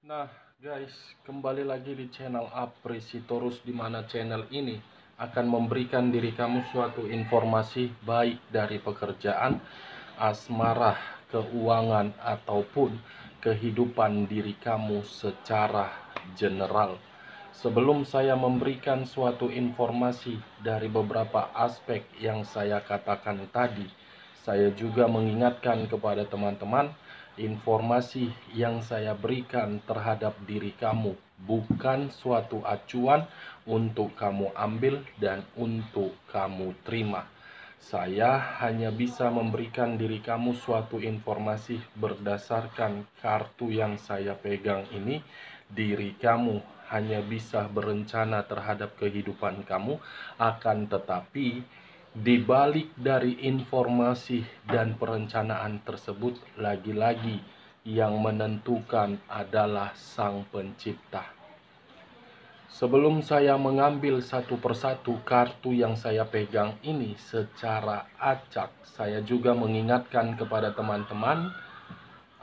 Nah, guys, kembali lagi di channel Apresitorus, di mana channel ini akan memberikan diri kamu suatu informasi baik dari pekerjaan, asmara, keuangan, ataupun kehidupan diri kamu secara general. Sebelum saya memberikan suatu informasi dari beberapa aspek yang saya katakan tadi, saya juga mengingatkan kepada teman-teman, informasi yang saya berikan terhadap diri kamu bukan suatu acuan untuk kamu ambil dan untuk kamu terima. Saya hanya bisa memberikan diri kamu suatu informasi berdasarkan kartu yang saya pegang ini. Diri kamu hanya bisa berencana terhadap kehidupan kamu, akan tetapi di balik dari informasi dan perencanaan tersebut, lagi-lagi yang menentukan adalah Sang Pencipta. Sebelum saya mengambil satu persatu kartu yang saya pegang ini secara acak, saya juga mengingatkan kepada teman-teman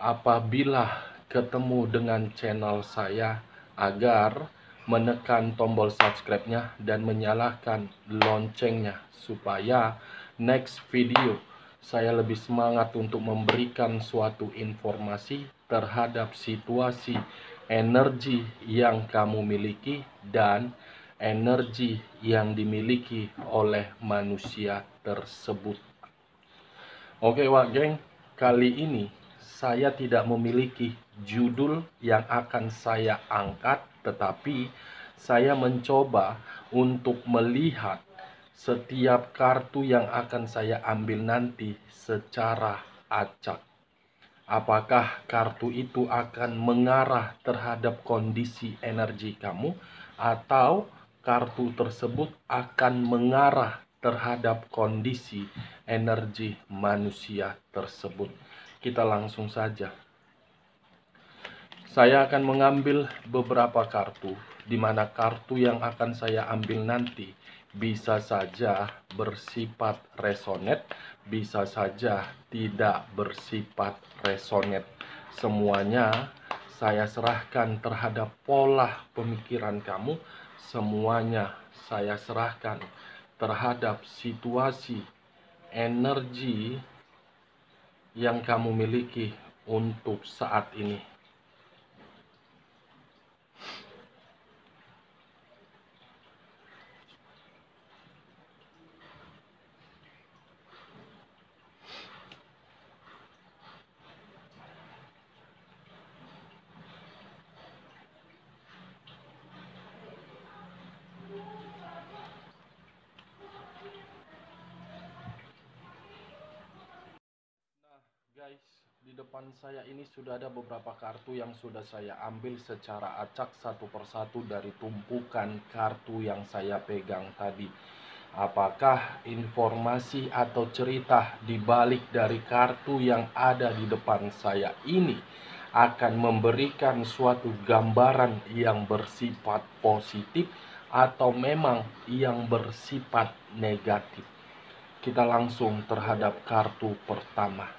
apabila ketemu dengan channel saya agar menekan tombol subscribe-nya dan menyalakan loncengnya supaya next video saya lebih semangat untuk memberikan suatu informasi terhadap situasi energi yang kamu miliki dan energi yang dimiliki oleh manusia tersebut. Oke, Wak Geng, kali ini saya tidak memiliki judul yang akan saya angkat, tetapi saya mencoba untuk melihat setiap kartu yang akan saya ambil nanti secara acak. Apakah kartu itu akan mengarah terhadap kondisi energi kamu, atau kartu tersebut akan mengarah terhadap kondisi energi manusia tersebut? Kita langsung saja. Saya akan mengambil beberapa kartu, di mana kartu yang akan saya ambil nanti bisa saja bersifat resonate, bisa saja tidak bersifat resonate. Semuanya saya serahkan terhadap pola pemikiran kamu, semuanya saya serahkan terhadap situasi energi yang kamu miliki untuk saat ini. Guys, di depan saya ini sudah ada beberapa kartu yang sudah saya ambil secara acak satu persatu dari tumpukan kartu yang saya pegang tadi. Apakah informasi atau cerita di balik dari kartu yang ada di depan saya ini akan memberikan suatu gambaran yang bersifat positif atau memang yang bersifat negatif? Kita langsung terhadap kartu pertama.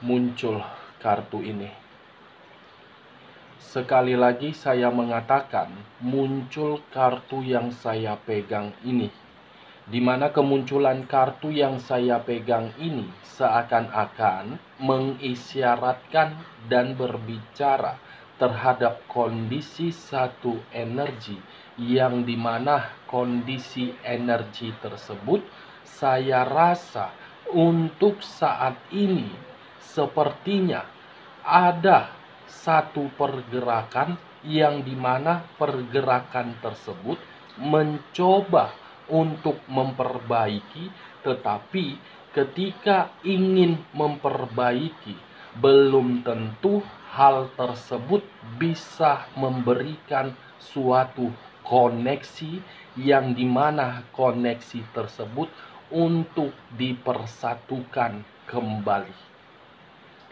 Muncul kartu ini. Sekali lagi saya mengatakan, muncul kartu yang saya pegang ini, di mana kemunculan kartu yang saya pegang ini seakan-akan mengisyaratkan dan berbicara terhadap kondisi satu energi, yang dimana kondisi energi tersebut saya rasa untuk saat ini sepertinya ada satu pergerakan yang dimana pergerakan tersebut mencoba untuk memperbaiki, tetapi ketika ingin memperbaiki belum tentu hal tersebut bisa memberikan suatu koneksi yang dimana koneksi tersebut untuk dipersatukan kembali.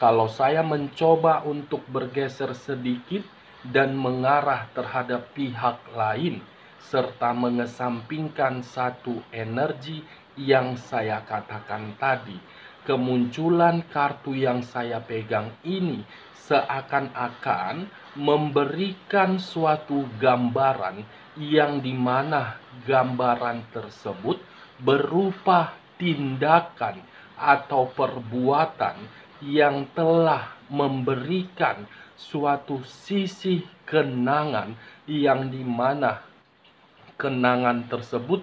Kalau saya mencoba untuk bergeser sedikit dan mengarah terhadap pihak lain, serta mengesampingkan satu energi yang saya katakan tadi, kemunculan kartu yang saya pegang ini seakan-akan memberikan suatu gambaran yang dimana gambaran tersebut berupa tindakan atau perbuatan yang telah memberikan suatu sisi kenangan yang dimana kenangan tersebut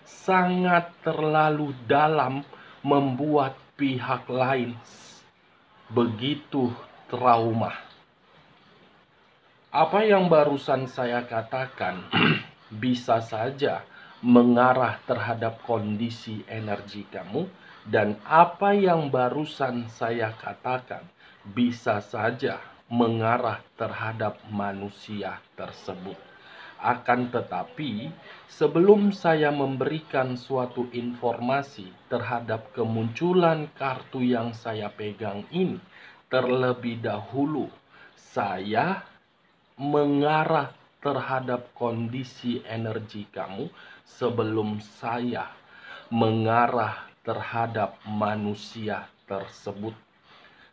sangat terlalu dalam, membuat pihak lain begitu trauma. Apa yang barusan saya katakan bisa saja mengarah terhadap kondisi energi kamu, dan apa yang barusan saya katakan bisa saja mengarah terhadap manusia tersebut. Akan tetapi, sebelum saya memberikan suatu informasi terhadap kemunculan kartu yang saya pegang ini, terlebih dahulu saya mengarah terhadap kondisi energi kamu sebelum saya mengarah terhadap manusia tersebut.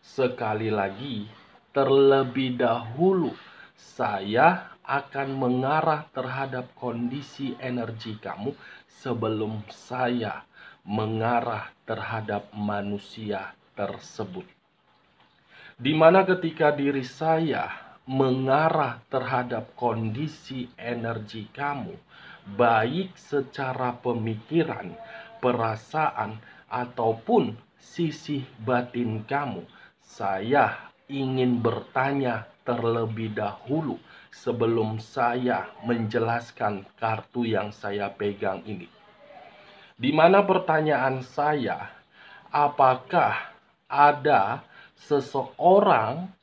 Sekali lagi, terlebih dahulu saya akan mengarah terhadap kondisi energi kamu sebelum saya mengarah terhadap manusia tersebut. Di mana ketika diri saya mengarah terhadap kondisi energi kamu, baik secara pemikiran, perasaan, ataupun sisi batin kamu, saya ingin bertanya terlebih dahulu sebelum saya menjelaskan kartu yang saya pegang ini. Di mana pertanyaan saya, apakah ada seseorang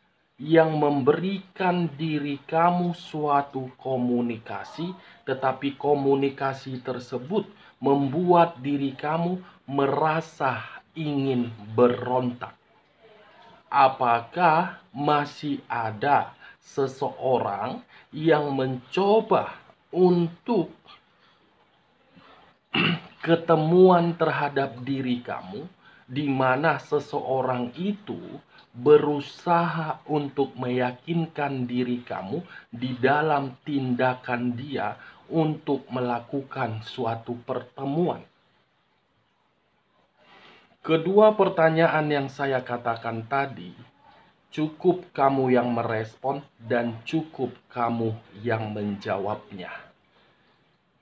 yang memberikan diri kamu suatu komunikasi, tetapi komunikasi tersebut membuat diri kamu merasa ingin berontak? Apakah masih ada seseorang yang mencoba untuk ketemuan terhadap diri kamu, di mana seseorang itu berusaha untuk meyakinkan diri kamu di dalam tindakan dia untuk melakukan suatu pertemuan? Kedua pertanyaan yang saya katakan tadi, cukup kamu yang merespon dan cukup kamu yang menjawabnya.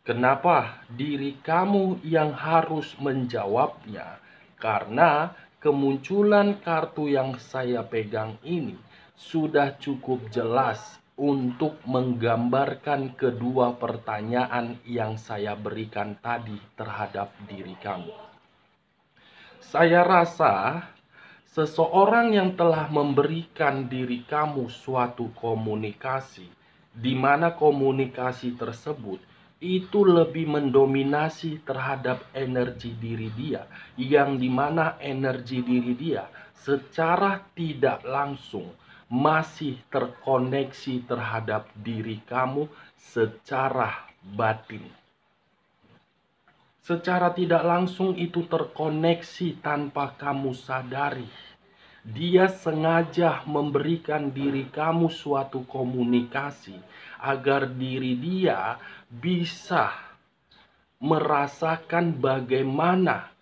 Kenapa diri kamu yang harus menjawabnya? Karena kemunculan kartu yang saya pegang ini sudah cukup jelas untuk menggambarkan kedua pertanyaan yang saya berikan tadi terhadap diri kamu. Saya rasa seseorang yang telah memberikan diri kamu suatu komunikasi, di mana komunikasi tersebut itu lebih mendominasi terhadap energi diri dia, yang dimana energi diri dia secara tidak langsung masih terkoneksi terhadap diri kamu secara batin. Secara tidak langsung itu terkoneksi tanpa kamu sadari. Dia sengaja memberikan diri kamu suatu komunikasi agar diri dia bisa merasakan bagaimana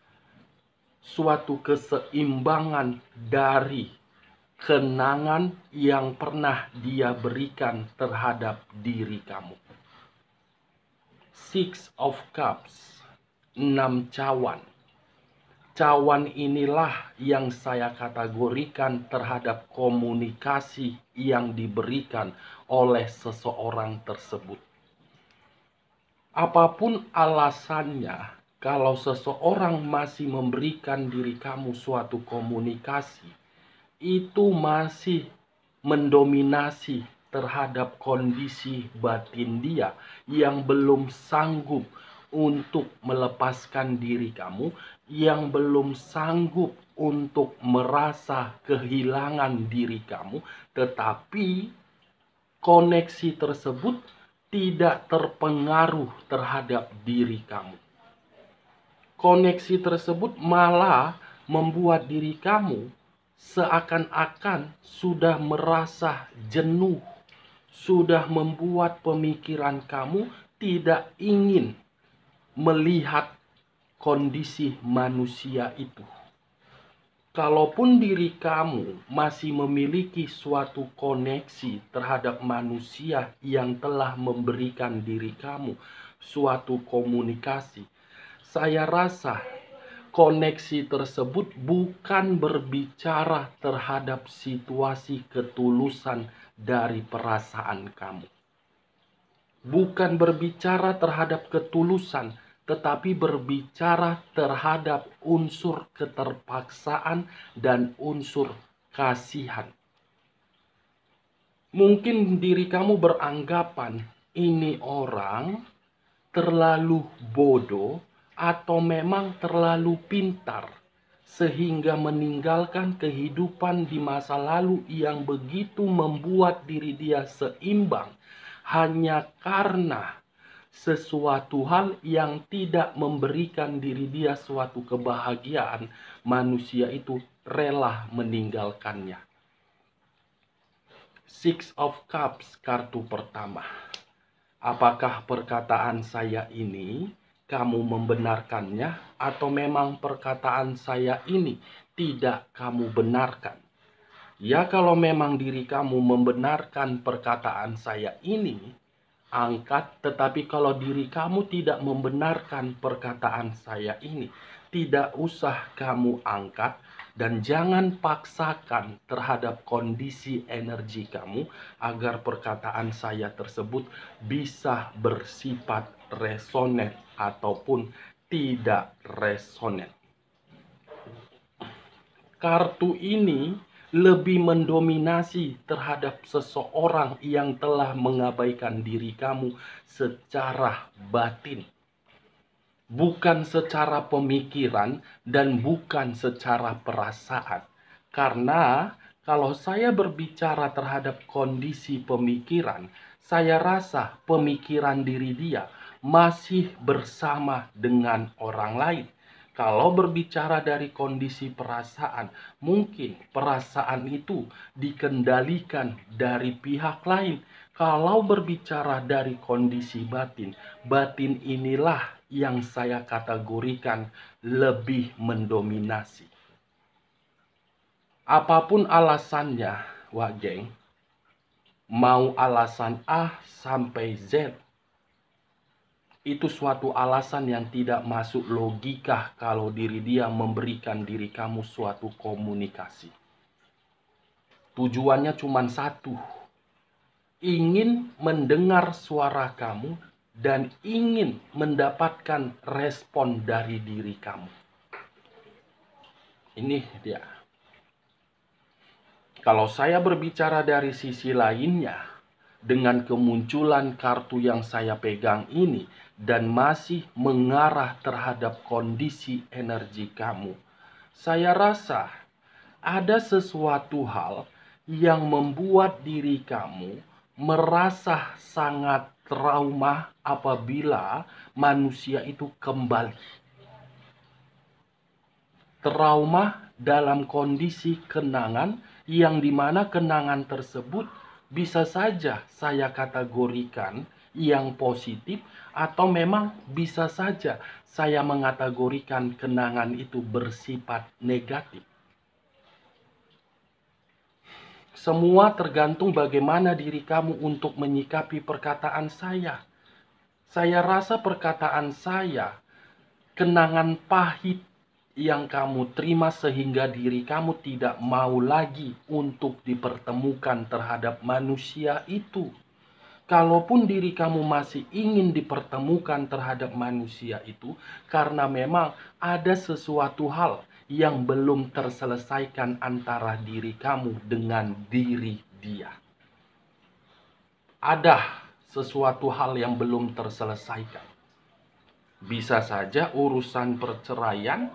suatu keseimbangan dari kenangan yang pernah dia berikan terhadap diri kamu. Six of Cups, 6 cawan. Cawan inilah yang saya kategorikan terhadap komunikasi yang diberikan oleh seseorang tersebut. Apapun alasannya, kalau seseorang masih memberikan diri kamu suatu komunikasi, itu masih mendominasi terhadap kondisi batin dia yang belum sanggup untuk melepaskan diri kamu, yang belum sanggup untuk merasa kehilangan diri kamu, tetapi koneksi tersebut tidak terpengaruh terhadap diri kamu. Koneksi tersebut malah membuat diri kamu seakan-akan sudah merasa jenuh, sudah membuat pemikiran kamu tidak ingin melihat kondisi manusia itu. Kalaupun diri kamu masih memiliki suatu koneksi terhadap manusia yang telah memberikan diri kamu suatu komunikasi, saya rasa koneksi tersebut bukan berbicara terhadap situasi ketulusan dari perasaan kamu. Bukan berbicara terhadap ketulusan, tetapi berbicara terhadap unsur keterpaksaan dan unsur kasihan. Mungkin diri kamu beranggapan ini orang terlalu bodoh atau memang terlalu pintar sehingga meninggalkan kehidupan di masa lalu yang begitu membuat diri dia seimbang hanya karena sesuatu hal yang tidak memberikan diri dia suatu kebahagiaan, manusia itu rela meninggalkannya. Six of Cups, kartu pertama. Apakah perkataan saya ini kamu membenarkannya atau memang perkataan saya ini tidak kamu benarkan? Ya, kalau memang diri kamu membenarkan perkataan saya ini, angkat. Tetapi kalau diri kamu tidak membenarkan perkataan saya ini, tidak usah kamu angkat. Dan jangan paksakan terhadap kondisi energi kamu agar perkataan saya tersebut bisa bersifat resonan ataupun tidak resonan. Kartu ini lebih mendominasi terhadap seseorang yang telah mengabaikan diri kamu secara batin. Bukan secara pemikiran dan bukan secara perasaan. Karena kalau saya berbicara terhadap kondisi pemikiran, saya rasa pemikiran diri dia masih bersama dengan orang lain. Kalau berbicara dari kondisi perasaan, mungkin perasaan itu dikendalikan dari pihak lain. Kalau berbicara dari kondisi batin, batin inilah yang saya kategorikan lebih mendominasi. Apapun alasannya, Wak Geng, mau alasan A sampai Z, itu suatu alasan yang tidak masuk logika kalau diri dia memberikan diri kamu suatu komunikasi. Tujuannya cuma satu, ingin mendengar suara kamu dan ingin mendapatkan respon dari diri kamu. Ini dia. Kalau saya berbicara dari sisi lainnya, dengan kemunculan kartu yang saya pegang ini dan masih mengarah terhadap kondisi energi kamu, saya rasa ada sesuatu hal yang membuat diri kamu merasa sangat trauma apabila manusia itu kembali. Trauma dalam kondisi kenangan yang dimana kenangan tersebut bisa saja saya kategorikan yang positif atau memang bisa saja saya mengategorikan kenangan itu bersifat negatif. Semua tergantung bagaimana diri kamu untuk menyikapi perkataan saya. Saya rasa perkataan saya, kenangan pahit yang kamu terima sehingga diri kamu tidak mau lagi untuk dipertemukan terhadap manusia itu. Kalaupun diri kamu masih ingin dipertemukan terhadap manusia itu, karena memang ada sesuatu hal yang belum terselesaikan antara diri kamu dengan diri dia. Ada sesuatu hal yang belum terselesaikan. Bisa saja urusan perceraian,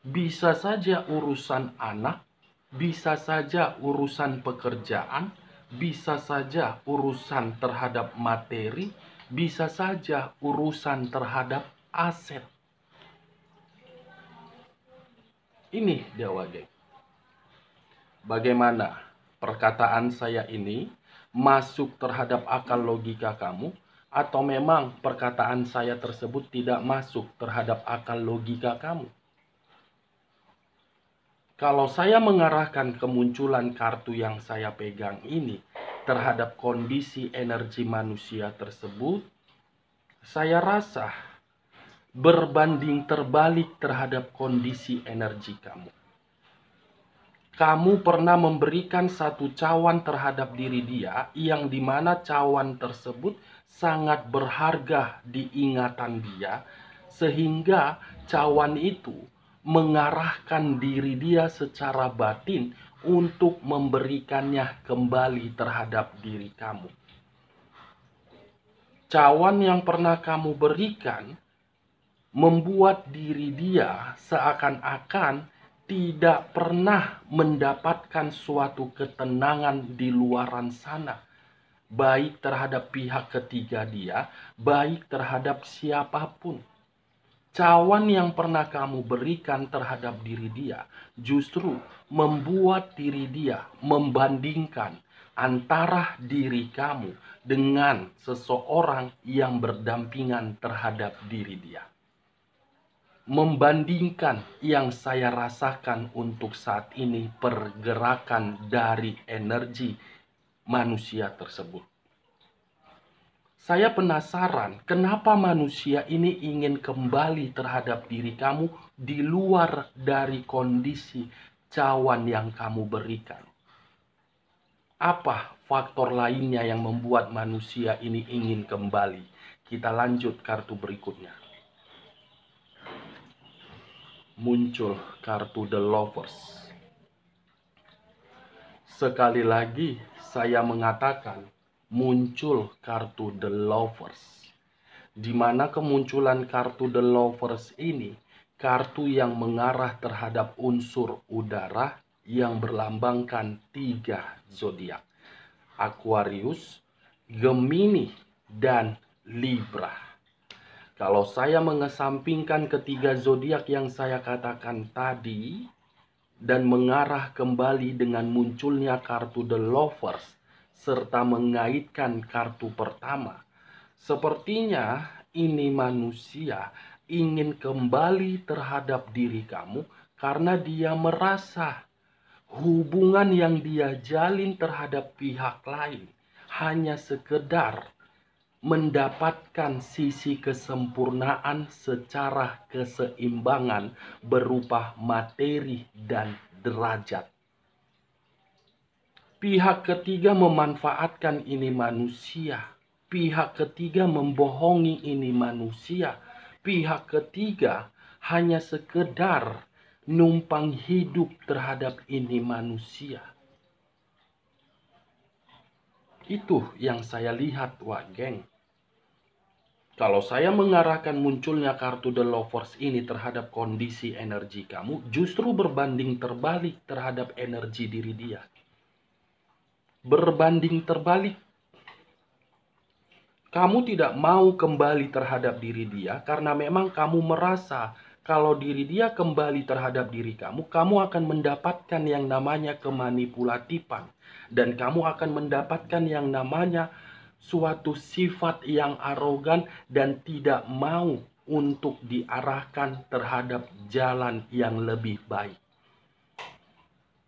bisa saja urusan anak, bisa saja urusan pekerjaan, bisa saja urusan terhadap materi, bisa saja urusan terhadap aset. Ini dia Wage. Bagaimana perkataan saya ini masuk terhadap akal logika kamu, atau memang perkataan saya tersebut tidak masuk terhadap akal logika kamu? Kalau saya mengarahkan kemunculan kartu yang saya pegang ini terhadap kondisi energi manusia tersebut, saya rasa berbanding terbalik terhadap kondisi energi kamu. Kamu pernah memberikan satu cawan terhadap diri dia, yang dimana cawan tersebut sangat berharga di ingatan dia, sehingga cawan itu mengarahkan diri dia secara batin untuk memberikannya kembali terhadap diri kamu. Cawan yang pernah kamu berikan membuat diri dia seakan-akan tidak pernah mendapatkan suatu ketenangan di luaran sana, baik terhadap pihak ketiga dia, baik terhadap siapapun. Cawan yang pernah kamu berikan terhadap diri dia justru membuat diri dia membandingkan antara diri kamu dengan seseorang yang berdampingan terhadap diri dia. Membandingkan yang saya rasakan untuk saat ini pergerakan dari energi manusia tersebut. Saya penasaran kenapa manusia ini ingin kembali terhadap diri kamu di luar dari kondisi cawan yang kamu berikan. Apa faktor lainnya yang membuat manusia ini ingin kembali? Kita lanjut kartu berikutnya. Muncul kartu The Lovers. Sekali lagi saya mengatakan muncul kartu The Lovers, di mana kemunculan kartu The Lovers ini kartu yang mengarah terhadap unsur udara yang berlambangkan 3 zodiak: Aquarius, Gemini, dan Libra. Kalau saya mengesampingkan ketiga zodiak yang saya katakan tadi dan mengarah kembali dengan munculnya kartu The Lovers serta mengaitkan kartu pertama, sepertinya ini manusia ingin kembali terhadap diri kamu karena dia merasa hubungan yang dia jalin terhadap pihak lain hanya sekedar mendapatkan sisi kesempurnaan secara keseimbangan berupa materi dan derajat. Pihak ketiga memanfaatkan ini manusia. Pihak ketiga membohongi ini manusia. Pihak ketiga hanya sekedar numpang hidup terhadap ini manusia. Itu yang saya lihat, wah geng. Kalau saya mengarahkan munculnya kartu The Lovers ini terhadap kondisi energi kamu, justru berbanding terbalik terhadap energi diri dia. Berbanding terbalik. Kamu tidak mau kembali terhadap diri dia karena memang kamu merasa kalau diri dia kembali terhadap diri kamu, kamu akan mendapatkan yang namanya kemanipulatifan. Dan kamu akan mendapatkan yang namanya suatu sifat yang arogan dan tidak mau untuk diarahkan terhadap jalan yang lebih baik.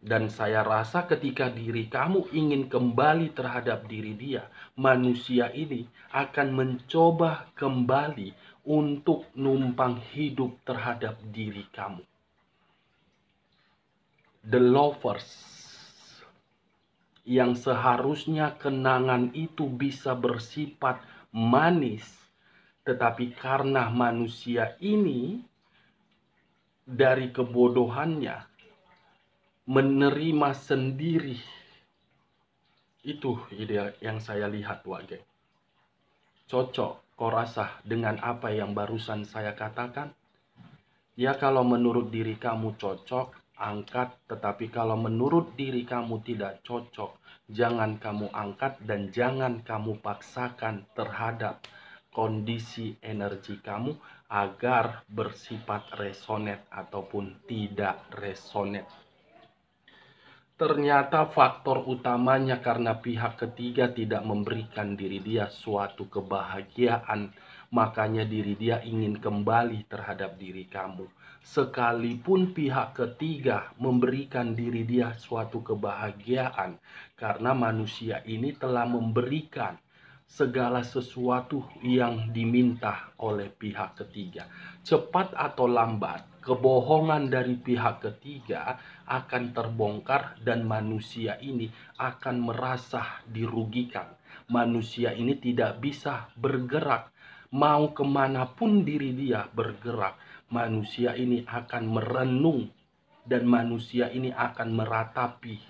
Dan saya rasa ketika diri kamu ingin kembali terhadap diri dia, manusia ini akan mencoba kembali untuk numpang hidup terhadap diri kamu. The Lovers, yang seharusnya kenangan itu bisa bersifat manis, tetapi karena manusia ini dari kebodohannya menerima sendiri. Itu ide yang saya lihat, Wage. Cocok kau rasa dengan apa yang barusan saya katakan? Ya, kalau menurut diri kamu cocok, angkat. Tetapi kalau menurut diri kamu tidak cocok, jangan kamu angkat dan jangan kamu paksakan terhadap kondisi energi kamu agar bersifat resonate ataupun tidak resonate. Ternyata faktor utamanya karena pihak ketiga tidak memberikan diri dia suatu kebahagiaan, makanya diri dia ingin kembali terhadap diri kamu. Sekalipun pihak ketiga memberikan diri dia suatu kebahagiaan, karena manusia ini telah memberikan segala sesuatu yang diminta oleh pihak ketiga. Cepat atau lambat, kebohongan dari pihak ketiga akan terbongkar dan manusia ini akan merasa dirugikan. Manusia ini tidak bisa bergerak. Mau kemanapun diri dia bergerak, manusia ini akan merenung dan manusia ini akan meratapi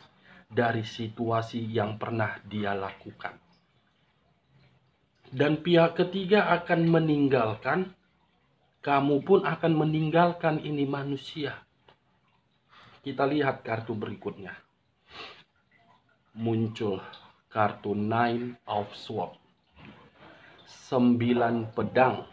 dari situasi yang pernah dia lakukan. Dan pihak ketiga akan meninggalkan, kamu pun akan meninggalkan ini manusia. Kita lihat kartu berikutnya. Muncul kartu Nine of Swords. 9 pedang.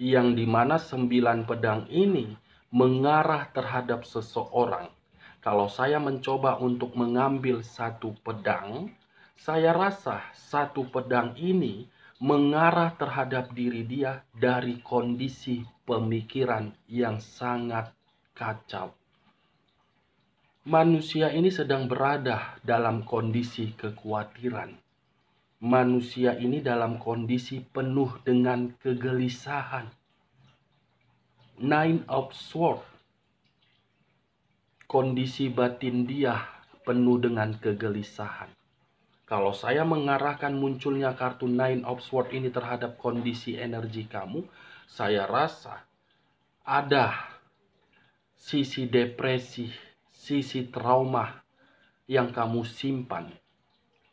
Yang dimana 9 pedang ini mengarah terhadap seseorang. Kalau saya mencoba untuk mengambil satu pedang, saya rasa satu pedang ini mengarah terhadap diri dia dari kondisi pemikiran yang sangat kacau. Manusia ini sedang berada dalam kondisi kekhawatiran. Manusia ini dalam kondisi penuh dengan kegelisahan. Nine of Swords. Kondisi batin dia penuh dengan kegelisahan. Kalau saya mengarahkan munculnya kartu Nine of Swords ini terhadap kondisi energi kamu, saya rasa ada sisi depresi, sisi trauma yang kamu simpan.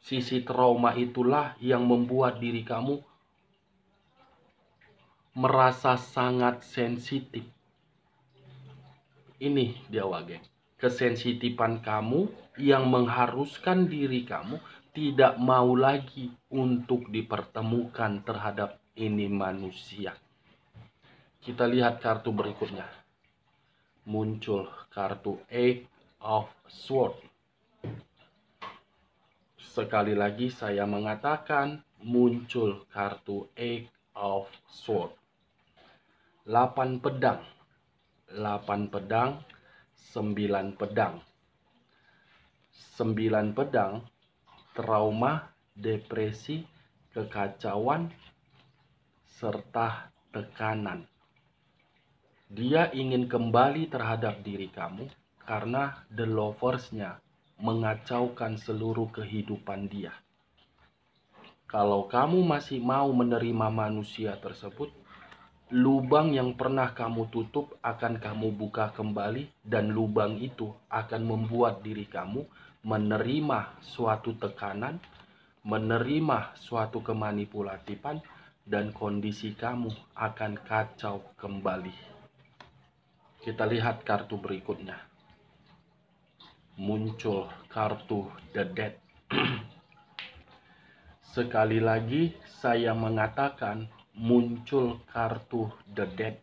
Sisi trauma itulah yang membuat diri kamu merasa sangat sensitif. Ini dia wage. Kesensitifan kamu yang mengharuskan diri kamu tidak mau lagi untuk dipertemukan terhadap ini manusia. Kita lihat kartu berikutnya. Muncul kartu Eight of Swords. Sekali lagi saya mengatakan muncul kartu Eight of Swords. 8 pedang. 8 pedang, 9 pedang. 9 pedang, trauma, depresi, kekacauan, serta tekanan. Dia ingin kembali terhadap diri kamu karena the lovers-nya mengacaukan seluruh kehidupan dia. Kalau kamu masih mau menerima manusia tersebut, lubang yang pernah kamu tutup akan kamu buka kembali, dan lubang itu akan membuat diri kamu menerima suatu tekanan, menerima suatu kemanipulatifan, dan kondisi kamu akan kacau kembali. Kita lihat kartu berikutnya. Muncul kartu The Death. Sekali lagi saya mengatakan muncul kartu The Death.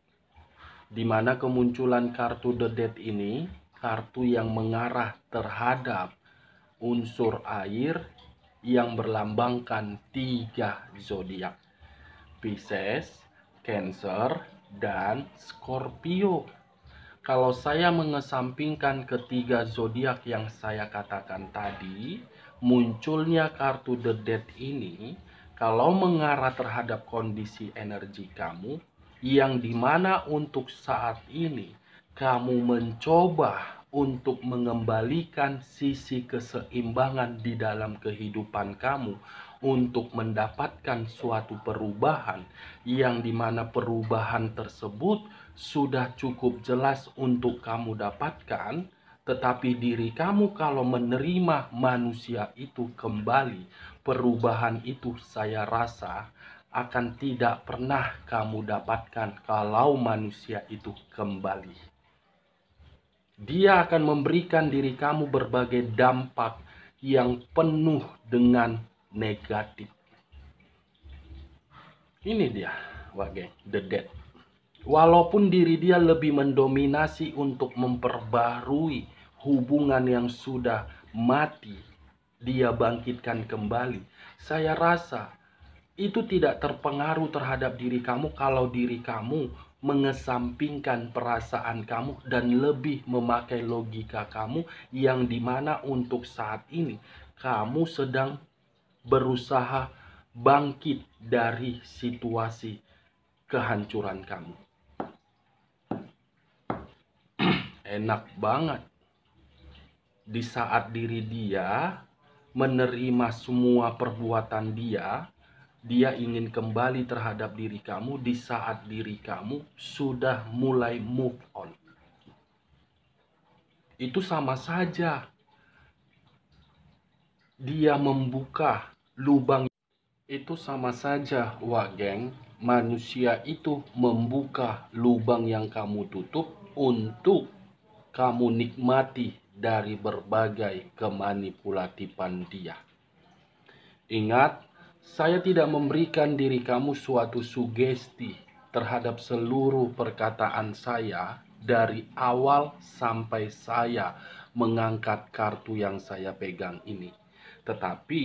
Di mana kemunculan kartu The Death ini kartu yang mengarah terhadap unsur air yang berlambangkan 3 zodiak. Pisces, Cancer, dan Scorpio. Kalau saya mengesampingkan ketiga zodiak yang saya katakan tadi, munculnya kartu The Death ini kalau mengarah terhadap kondisi energi kamu, yang dimana untuk saat ini kamu mencoba untuk mengembalikan sisi keseimbangan di dalam kehidupan kamu untuk mendapatkan suatu perubahan, yang dimana perubahan tersebut sudah cukup jelas untuk kamu dapatkan. Tetapi diri kamu kalau menerima manusia itu kembali, perubahan itu saya rasa akan tidak pernah kamu dapatkan kalau manusia itu kembali. Dia akan memberikan diri kamu berbagai dampak yang penuh dengan negatif. Ini dia. wah geng, the dead. Walaupun diri dia lebih mendominasi untuk memperbarui hubungan yang sudah mati, dia bangkitkan kembali. Saya rasa itu tidak terpengaruh terhadap diri kamu kalau diri kamu mengesampingkan perasaan kamu dan lebih memakai logika kamu, yang dimana untuk saat ini kamu sedang berusaha bangkit dari situasi kehancuran kamu. Enak banget di saat diri dia menerima semua perbuatan dia, dia ingin kembali terhadap diri kamu di saat diri kamu sudah mulai move on. Itu sama saja dia membuka lubang. Itu sama saja, wah geng, manusia itu membuka lubang yang kamu tutup untuk kamu nikmati dari berbagai kemanipulatifan dia. Ingat, saya tidak memberikan diri kamu suatu sugesti terhadap seluruh perkataan saya dari awal sampai saya mengangkat kartu yang saya pegang ini. Tetapi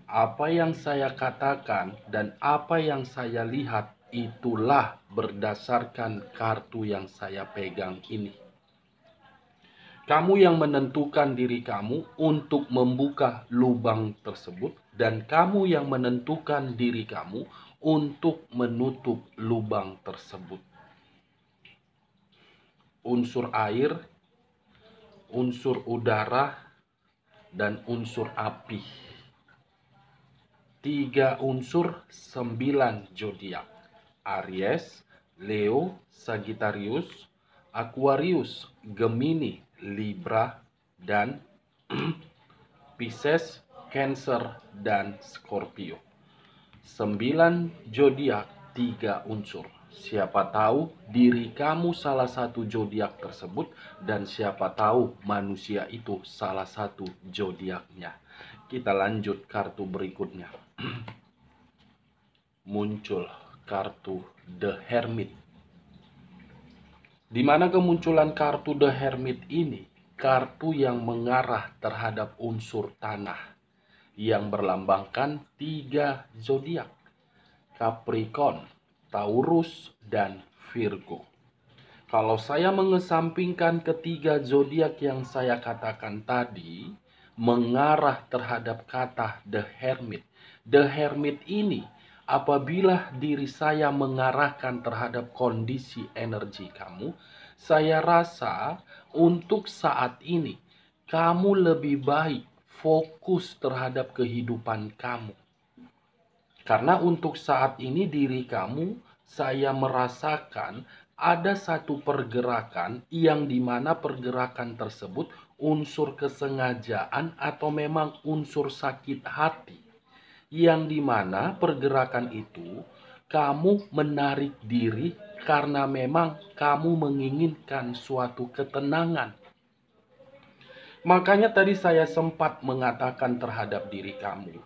apa yang saya katakan dan apa yang saya lihat itulah berdasarkan kartu yang saya pegang ini. Kamu yang menentukan diri kamu untuk membuka lubang tersebut, dan kamu yang menentukan diri kamu untuk menutup lubang tersebut. Unsur air, unsur udara, dan unsur api. 3 unsur 9 zodiak. Aries, Leo, Sagittarius, Aquarius, Gemini, Libra, dan Pisces, Cancer, dan Scorpio. 9 zodiak, 3 unsur. Siapa tahu diri kamu salah satu zodiak tersebut, dan siapa tahu manusia itu salah satu zodiaknya. Kita lanjut kartu berikutnya. Muncul kartu The Hermit. Di mana kemunculan kartu The Hermit ini, kartu yang mengarah terhadap unsur tanah yang berlambangkan 3 zodiak, Capricorn, Taurus, dan Virgo. Kalau saya mengesampingkan ketiga zodiak yang saya katakan tadi, mengarah terhadap kata The Hermit. The Hermit ini apabila diri saya mengarahkan terhadap kondisi energi kamu, saya rasa untuk saat ini kamu lebih baik fokus terhadap kehidupan kamu. Karena untuk saat ini diri kamu, saya merasakan ada satu pergerakan yang dimana pergerakan tersebut unsur kesengajaan atau memang unsur sakit hati. Yang dimana pergerakan itu kamu menarik diri karena memang kamu menginginkan suatu ketenangan. Makanya tadi saya sempat mengatakan terhadap diri kamu,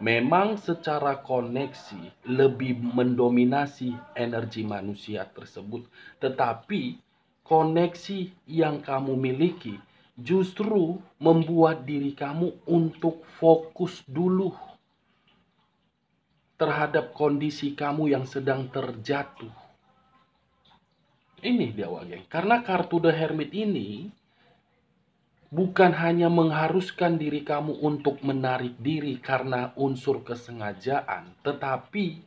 memang secara koneksi lebih mendominasi energi manusia tersebut. Tetapi koneksi yang kamu miliki justru membuat diri kamu untuk fokus dulu terhadap kondisi kamu yang sedang terjatuh. Ini dia geng. Karena kartu The Hermit ini bukan hanya mengharuskan diri kamu untuk menarik diri karena unsur kesengajaan, tetapi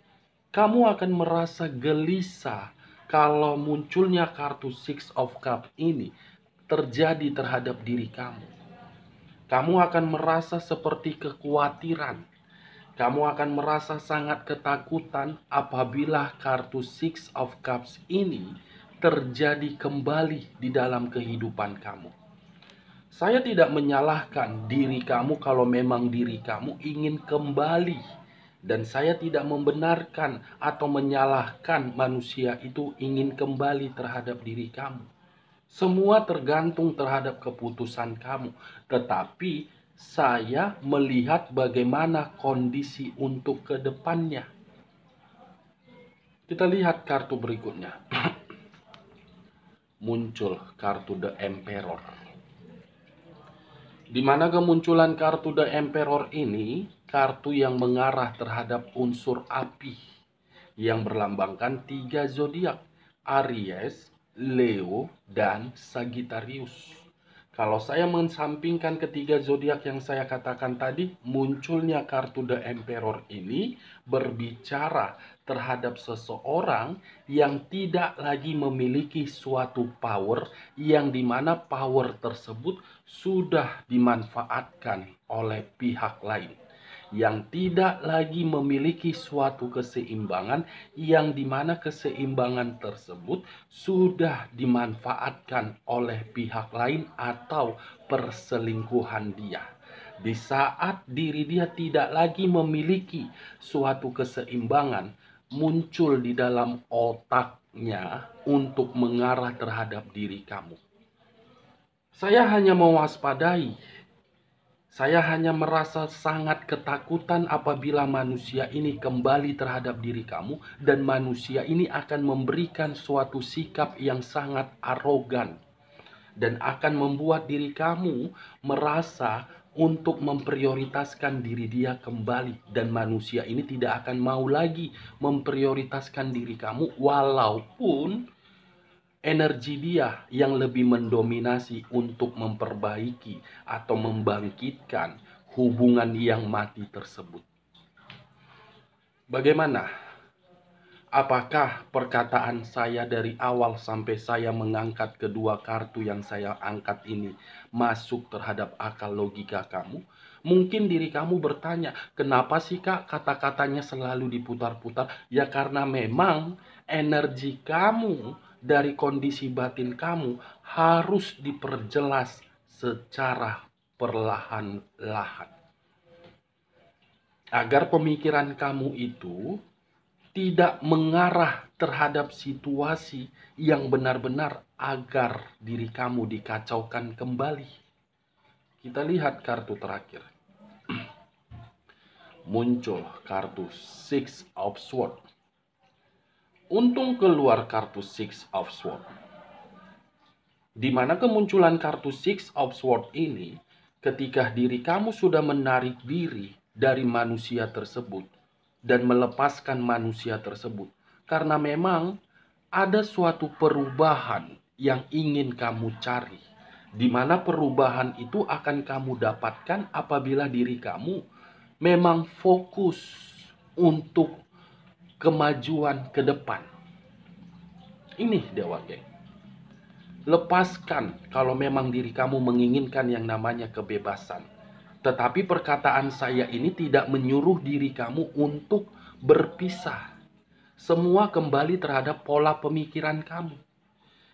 kamu akan merasa gelisah kalau munculnya kartu Six of Cups ini terjadi terhadap diri kamu. Kamu akan merasa seperti kekhawatiran. Kamu akan merasa sangat ketakutan apabila kartu Six of Cups ini terjadi kembali di dalam kehidupan kamu. Saya tidak menyalahkan diri kamu kalau memang diri kamu ingin kembali. Dan saya tidak membenarkan atau menyalahkan manusia itu ingin kembali terhadap diri kamu. Semua tergantung terhadap keputusan kamu. Tetapi saya melihat bagaimana kondisi untuk ke depannya. Kita lihat kartu berikutnya. Muncul kartu The Emperor. Di mana kemunculan kartu The Emperor ini, kartu yang mengarah terhadap unsur api yang berlambangkan 3 zodiak, Aries, Leo, dan Sagittarius. Kalau saya mensampingkan ketiga zodiak yang saya katakan tadi, munculnya kartu The Emperor ini berbicara terhadap seseorang yang tidak lagi memiliki suatu power, yang dimana power tersebut sudah dimanfaatkan oleh pihak lain, yang tidak lagi memiliki suatu keseimbangan, yang dimana keseimbangan tersebut sudah dimanfaatkan oleh pihak lain atau perselingkuhan dia. Di saat diri dia tidak lagi memiliki suatu keseimbangan, muncul di dalam otaknya untuk mengarah terhadap diri kamu. Saya hanya mewaspadai. Saya hanya merasa sangat ketakutan apabila manusia ini kembali terhadap diri kamu, dan manusia ini akan memberikan suatu sikap yang sangat arogan dan akan membuat diri kamu merasa untuk memprioritaskan diri dia kembali, dan manusia ini tidak akan mau lagi memprioritaskan diri kamu walaupun energi dia yang lebih mendominasi untuk memperbaiki atau membangkitkan hubungan yang mati tersebut. Bagaimana? Apakah perkataan saya dari awal sampai saya mengangkat kedua kartu yang saya angkat ini masuk terhadap akal logika kamu? Mungkin diri kamu bertanya, kenapa sih Kak kata-katanya selalu diputar-putar? Ya karena memang energi kamu dari kondisi batin kamu harus diperjelas secara perlahan-lahan. Agar pemikiran kamu itu tidak mengarah terhadap situasi yang benar-benar agar diri kamu dikacaukan kembali. Kita lihat kartu terakhir. Muncul kartu Six of Swords. Untung keluar kartu Six of Swords. Di mana kemunculan kartu Six of Swords ini, ketika diri kamu sudah menarik diri dari manusia tersebut dan melepaskan manusia tersebut, karena memang ada suatu perubahan yang ingin kamu cari, di mana perubahan itu akan kamu dapatkan apabila diri kamu memang fokus untuk kemajuan ke depan. Ini Dewa Geng. Lepaskan kalau memang diri kamu menginginkan yang namanya kebebasan. Tetapi perkataan saya ini tidak menyuruh diri kamu untuk berpisah. Semua kembali terhadap pola pemikiran kamu.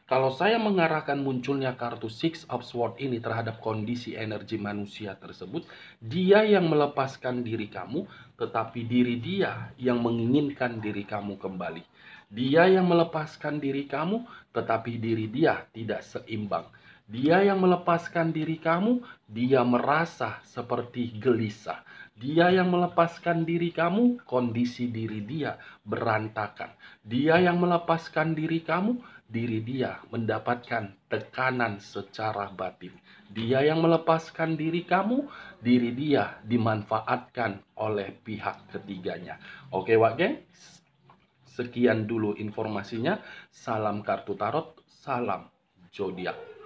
Kalau saya mengarahkan munculnya kartu Six of Swords ini terhadap kondisi energi manusia tersebut, dia yang melepaskan diri kamu, tetapi diri dia yang menginginkan diri kamu kembali. Dia yang melepaskan diri kamu, tetapi diri dia tidak seimbang. Dia yang melepaskan diri kamu, dia merasa seperti gelisah. Dia yang melepaskan diri kamu, kondisi diri dia berantakan. Dia yang melepaskan diri kamu, diri dia mendapatkan tekanan secara batin. Dia yang melepaskan diri kamu, diri dia dimanfaatkan oleh pihak ketiganya. Oke Wak Geng, sekian dulu informasinya. Salam kartu tarot, salam zodiak.